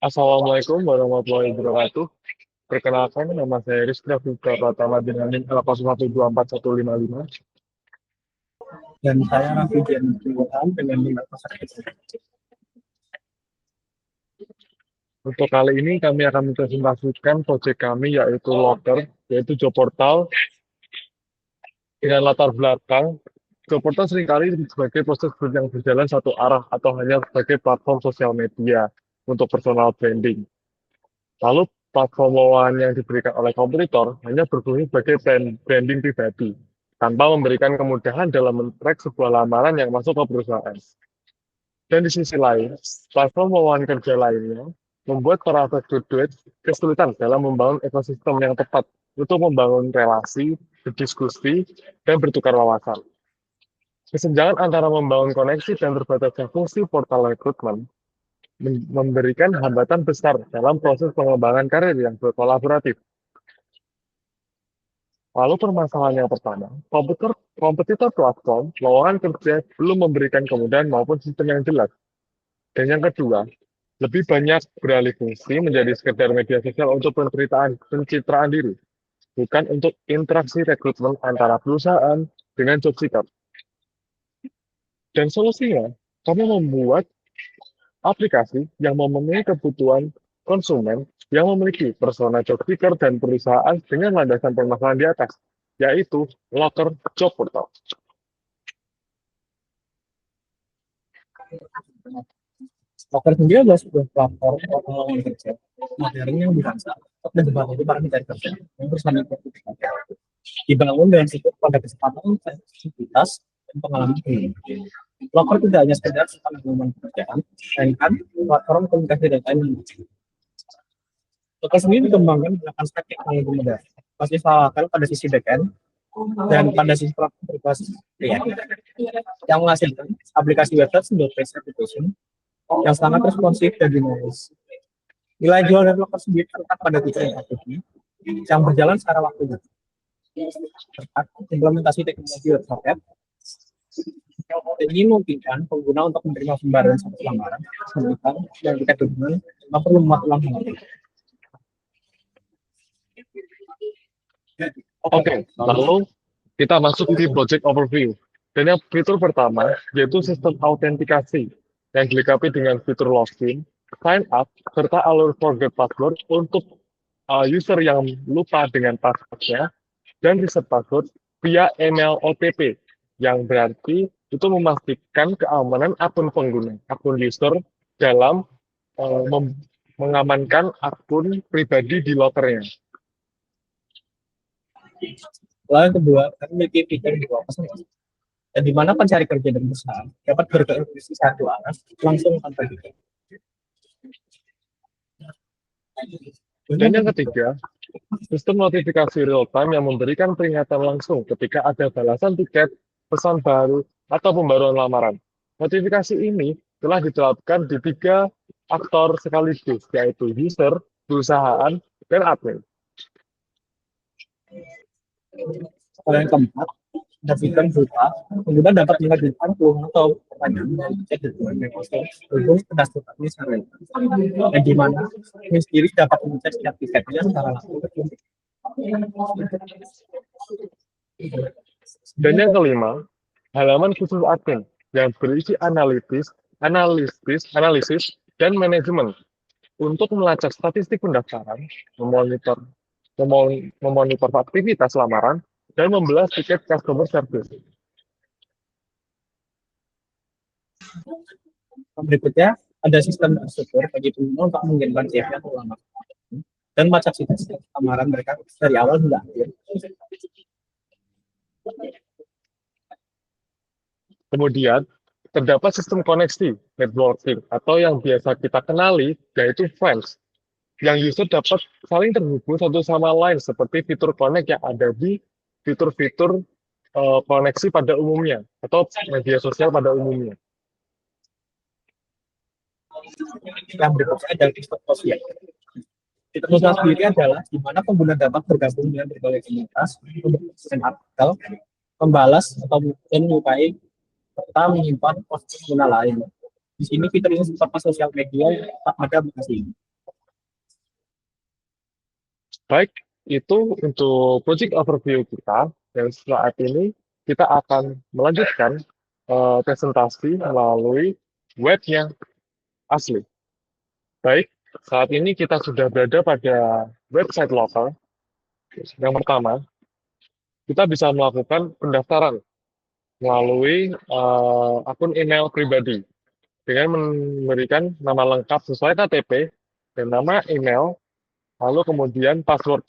Assalamualaikum warahmatullahi wabarakatuh. Perkenalkan, nama saya Rizky Fika Pratama dengan NIM 1124155. Dan saya Raffi Dian Triwotan dengan nilai pasar. Untuk kali ini kami akan mempresentasikan proyek kami yaitu Locker, yaitu job portal dengan latar belakang. Job portal seringkali sebagai proses yang berjalan satu arah atau hanya sebagai platform sosial media untuk personal branding. Lalu platform lowongan yang diberikan oleh kompetitor hanya berfungsi sebagai branding pribadi, tanpa memberikan kemudahan dalam men-track sebuah lamaran yang masuk ke perusahaan. Dan di sisi lain, platform lowongan kerja lainnya membuat para graduate kesulitan dalam membangun ekosistem yang tepat untuk membangun relasi, berdiskusi, dan bertukar wawasan. Kesenjangan antara membangun koneksi dan terbatasnya fungsi portal rekrutmen memberikan hambatan besar dalam proses pengembangan karir yang berkolaboratif. Lalu permasalahan yang pertama, kompetitor platform lowongan kerja belum memberikan kemudahan maupun sistem yang jelas. Dan yang kedua, lebih banyak beralih fungsi menjadi sekedar media sosial untuk pencitraan diri, bukan untuk interaksi rekrutmen antara perusahaan dengan job seeker. Dan solusinya, kami membuat aplikasi yang memenuhi kebutuhan konsumen yang memiliki persona job seeker dan perusahaan dengan landasan permasalahan di atas, yaitu Locker Job Portal. Locker sendiri adalah sebuah platform lowongan kerja modern yang dirancang untuk menjembatani para pencari kerja yang bersanding dibangun dengan sikap pada kesempatan, aktivitas, dan pengalaman hidup. Locker tidak hanya sekedar tentang pengumuman pekerjaan, melainkan platform komunikasi dan teknologi. Locker sendiri dikembangkan menggunakan stack teknologi modern, pasti disalahkan pada sisi backend dan pada sisi platform berbasis React yang menghasilkan aplikasi website single-page application yang sangat responsif dan dinamis. Nilai jual dari Locker sendiri terletak pada fitur yang berjalan secara waktu. Implementasi teknologi website ini memungkinkan pengguna untuk menerima pembaruan satu lamaran, sambutan, dan tiket dukungan tanpa perlu membuat ulang lagi. Oke, lalu kita masuk di project overview. Dan yang fitur pertama yaitu sistem autentikasi yang dilengkapi dengan fitur login, sign up, serta alur forget password untuk user yang lupa dengan passwordnya dan reset password via email OTP yang berarti itu memastikan keamanan akun pengguna, akun user dalam mengamankan akun pribadi di Lockernya. Lalu yang kedua, kami memiliki fitur dua pasang, dan di mana pencari kerja dan perusahaan dapat berkomunikasi satu arah langsung tanpa hitung. Dan yang ketiga, sistem notifikasi real-time yang memberikan peringatan langsung ketika ada balasan tiket, pesan baru, atau pembaruan lamaran. Notifikasi ini telah diterapkan di 3 aktor sekaligus, yaitu user, perusahaan, dan admin. Yang keempat, ada fitur berupa pengguna dapat mengajukan keluhan atau pertanyaan dari chat dan berhubung ke dashboard administrator, dan di mana admin sendiri dapat mengecek setiap tiketnya secara langsung. Dan yang kelima, halaman khusus admin yang berisi analisis, dan manajemen untuk melacak statistik pendaftaran, memonitor aktivitas lamaran, dan membelas tiket customer service. Berikutnya, ada sistem terstruktur bagi pengguna untuk mengirimkan CV atau lamaran dan melacak situasi lamaran mereka dari awal hingga akhir. Kemudian, terdapat sistem koneksi, networking, atau yang biasa kita kenali, yaitu friends, yang user dapat saling terhubung satu sama lain seperti fitur connect yang ada di fitur-fitur koneksi pada umumnya, atau media sosial pada umumnya. Yang berikutnya adalah fitur sosial. Fitur sosial sendiri adalah di mana pengguna dapat bergabung dengan berbagai komunitas untuk menuliskan artikel, membalas atau menyukai serta menyimpan post pengguna lain. Di sini fiturnya seperti sosial media yang ada aplikasi ini. Baik, itu untuk project overview kita. Dan saat ini kita akan melanjutkan presentasi melalui webnya asli. Baik, saat ini kita sudah berada pada website lokal. Yang pertama, kita bisa melakukan pendaftaran melalui akun email pribadi dengan memberikan nama lengkap sesuai KTP dan nama email, lalu kemudian password.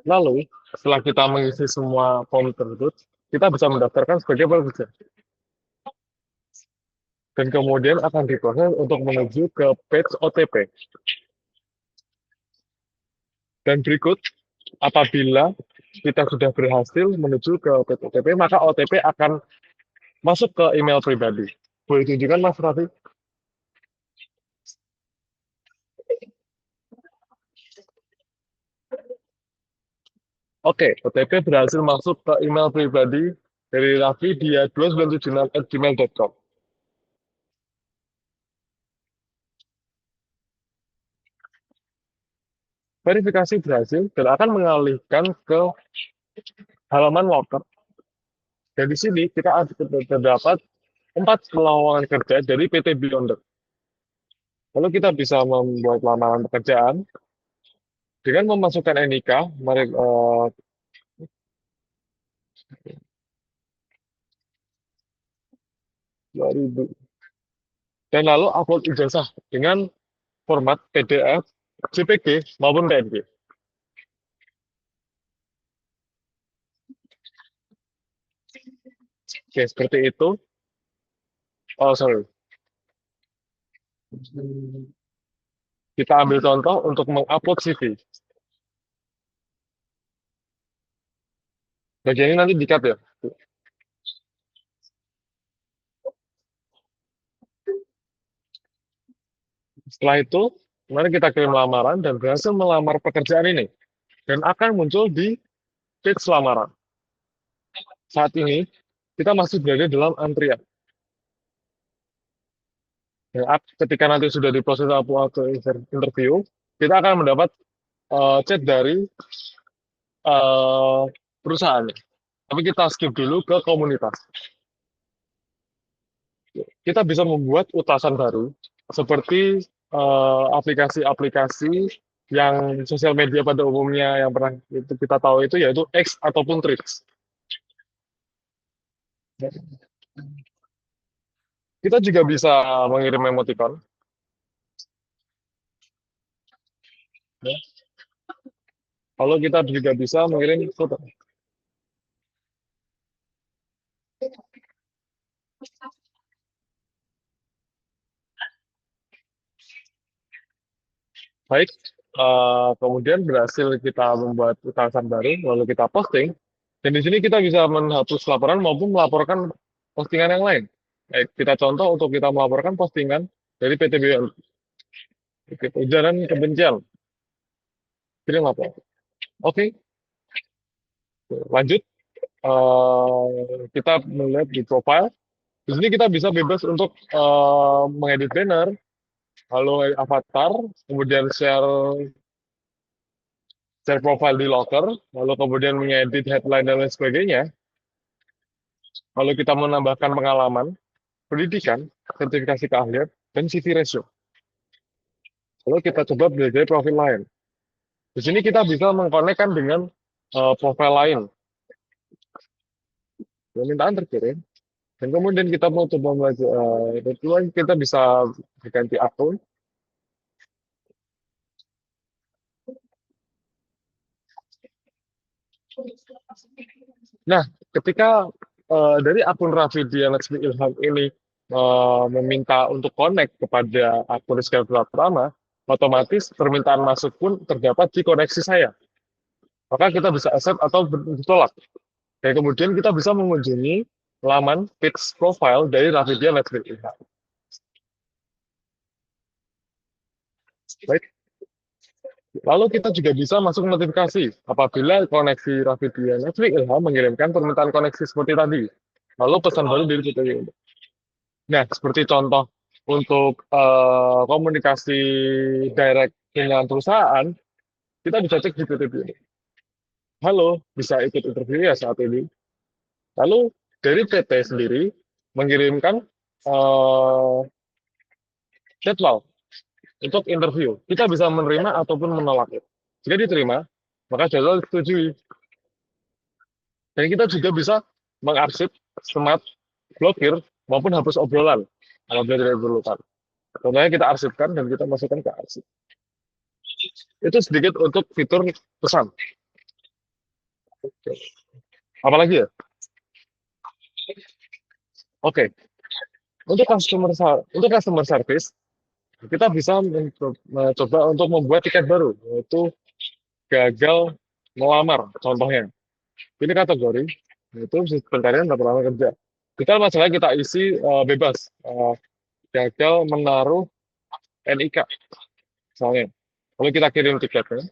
Lalu, setelah kita mengisi semua form tersebut, kita bisa mendaftarkan sebagai pekerja. Dan kemudian akan diproses untuk menuju ke page OTP. Dan berikut, apabila kita sudah berhasil menuju ke page OTP, maka OTP akan masuk ke email pribadi. Boleh tunjukkan, Mas Raffi? Oke, OTP berhasil masuk ke email pribadi dari Raffi dia 2976@gmail.com. Verifikasi berhasil dan akan mengalihkan ke halaman loker. Dan di sini kita terdapat 4 lowongan kerja dari PT Beyonder. Lalu kita bisa membuat lamaran pekerjaan dengan memasukkan NIK, mari 2000, dan lalu upload ijazah dengan format PDF, JPG maupun PNG. Oke, seperti itu. Oh, sorry. Kita ambil contoh untuk mengupload CV. Bagian ini nanti di-cut ya. Setelah itu, mari kita kirim lamaran dan berhasil melamar pekerjaan ini. Dan akan muncul di page lamaran. Saat ini, kita masih berada dalam antrian. Ya, ketika nanti sudah diproses atau interview, kita akan mendapat chat dari perusahaan. Tapi kita skip dulu ke komunitas. Kita bisa membuat utasan baru, seperti aplikasi-aplikasi yang sosial media pada umumnya yang pernah itu kita tahu itu yaitu X ataupun Threads. Kita juga bisa mengirim emoticon. Ya. Lalu kita juga bisa mengirim foto. Baik, kemudian berhasil kita membuat utasan baru, lalu kita posting. Dan di sini kita bisa menghapus laporan maupun melaporkan postingan yang lain. Baik, kita contoh untuk kita melaporkan postingan dari PT BUMN. Ujaran kebencian. Kirim lapor. Oke, lanjut. Kita melihat di profile. Di sini kita bisa bebas untuk mengedit banner, lalu avatar, kemudian share profile di Locker, lalu kemudian mengedit headline dan lain sebagainya. Lalu kita menambahkan pengalaman, pendidikan, sertifikasi keahlian, dan CV ratio. Lalu kita coba belajar profil lain. Di sini kita bisa mengkonekkan dengan profil lain. Permintaan terkirim. Dan kemudian kita mau coba belajar, kita bisa ganti akun. Nah, ketika dari akun Raffidia Latsmi Ilham ini meminta untuk connect kepada akun Rizky Pratama, otomatis permintaan masuk pun terdapat di koneksi saya. Maka kita bisa accept atau ditolak. Dan kemudian kita bisa mengunjungi laman page profile dari Raffidia Latsmi Ilham. Baik. Lalu kita juga bisa masuk notifikasi apabila koneksi Raffidia Latsmi Ilham mengirimkan permintaan koneksi seperti tadi. Lalu pesan baru dari PTW. Nah, seperti contoh untuk komunikasi direct dengan perusahaan, kita bisa cek di PTW. Halo, bisa ikut interview ya saat ini. Lalu dari PT sendiri mengirimkan jadwal untuk interview. Kita bisa menerima ataupun menolak. Jika diterima, maka jadwal disetujui. Dan kita juga bisa mengarsip, smart, blokir, maupun hapus obrolan apabila tidak diperlukan. Contohnya kita arsipkan dan kita masukkan ke arsip. Itu sedikit untuk fitur pesan. Apalagi ya? Oke. Untuk customer service, kita bisa mencoba untuk membuat tiket baru, yaitu gagal melamar, contohnya. Ini kategori, yaitu pencarian lapangan kerja. Kita masalahnya kita isi bebas, gagal menaruh NIK, misalnya. Lalu kita kirim tiketnya.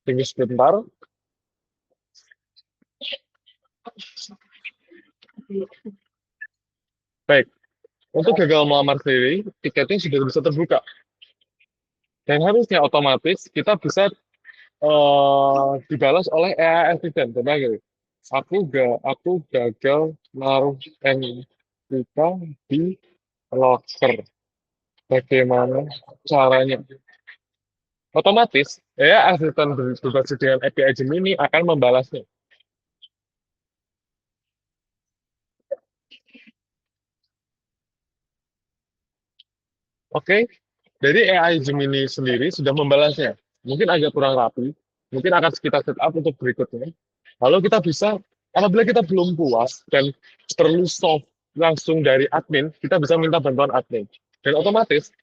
Tunggu sebentar. Baik, untuk gagal melamar sendiri, tiketnya sudah bisa terbuka. Dan harusnya otomatis kita bisa dibalas oleh AI assistant. Contohnya gini, aku gagal naruh NIK di locker. Bagaimana caranya? Otomatis, AI assistant berbasis dengan API Gemini akan membalasnya. Oke, dari AI Gemini sendiri sudah membalasnya. Mungkin agak kurang rapi, mungkin akan kita set up untuk berikutnya. Lalu kita bisa, apabila kita belum puas dan perlu solve langsung dari admin, kita bisa minta bantuan admin. Dan otomatis,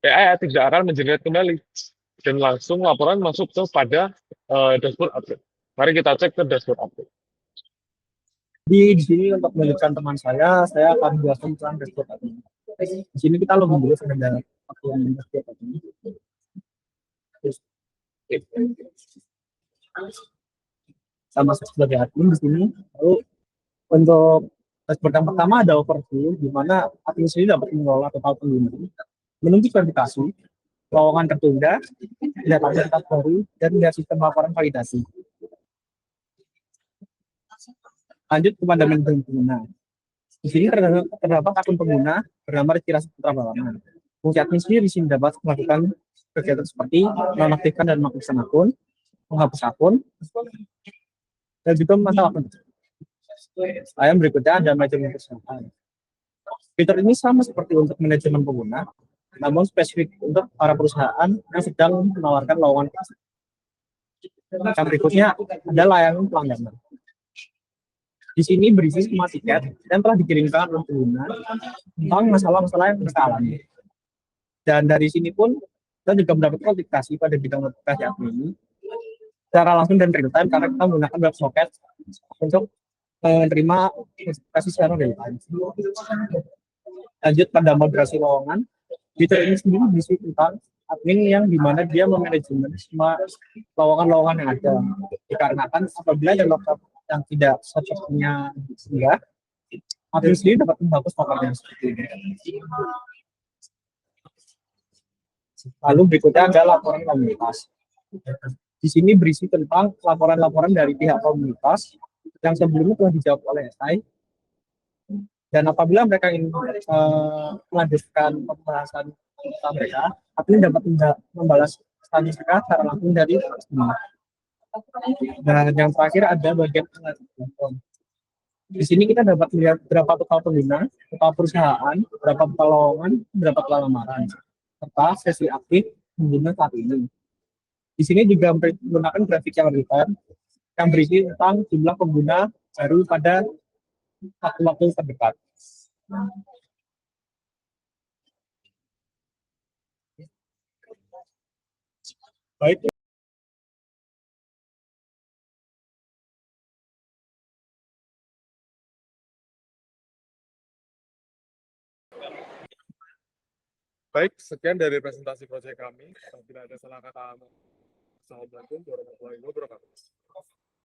AI tidak akan mengenerate kembali. Dan langsung laporan masuk kepada dashboard admin. Mari kita cek ke dashboard admin. Di sini untuk melanjutkan teman saya akan jelaskan tentang dashboard admin. Di sini kita login dulu pada akun dashboard admin. Sama sebagai admin di sini. Lalu untuk dashboard yang pertama ada overview, di mana admin sendiri dapat mengelola total pengguna, menunjuk verifikasi, lowongan tertunda, lihat aktivitas baru, dan lihat sistem laporan validasi. Lanjut kepada manajemen pengguna. Di sini terdapat akun pengguna bernama Rizky Putra Bawana. Fungsi admin sendiri di sini dapat melakukan kegiatan seperti menonaktifkan dan mengaktifkan akun, menghapus akun, dan juga memantau akun. Yang berikutnya ada manajemen kesehatan. Fitur ini sama seperti untuk manajemen pengguna, namun spesifik untuk para perusahaan yang sedang menawarkan lowongan. Yang berikutnya ada layanan pelangganan. Di sini berisi skema tiket yang telah dikirimkan oleh pengguna tentang masalah-masalah yang mereka alami. Dan dari sini pun kita juga mendapat notifikasi pada bidang notifikasi admin ini secara langsung dan real time karena kita menggunakan WebSocket untuk menerima notifikasi secara real time. Lanjut pada moderasi lowongan. Fitur ini sendiri berisi tentang admin yang dimana dia memanajemen semua lowongan-lowongan yang ada. Dikarenakan apabila ada lokal yang tidak sepertinya singgah, admin sendiri dapat menghapus lokalnya seperti ini. Lalu berikutnya ada laporan komunitas. Di sini berisi tentang laporan-laporan dari pihak komunitas yang sebelumnya telah dijawab oleh SI. Dan apabila mereka ingin melanjutkan pembahasan mereka, admin dapat membalas statistika secara langsung dari customer. Dan yang terakhir ada bagian platform. Di sini kita dapat melihat berapa total pengguna, total perusahaan, berapa total lowongan, berapa total lamaran, serta sesi aktif pengguna saat ini. Di sini juga menggunakan grafik yang real yang berisi tentang jumlah pengguna baru pada waktu-waktu terdekat. Baik, Baik, sekian dari presentasi proyek kami. Bila ada salah kata, Assalamualaikum warahmatullahi wabarakatuh.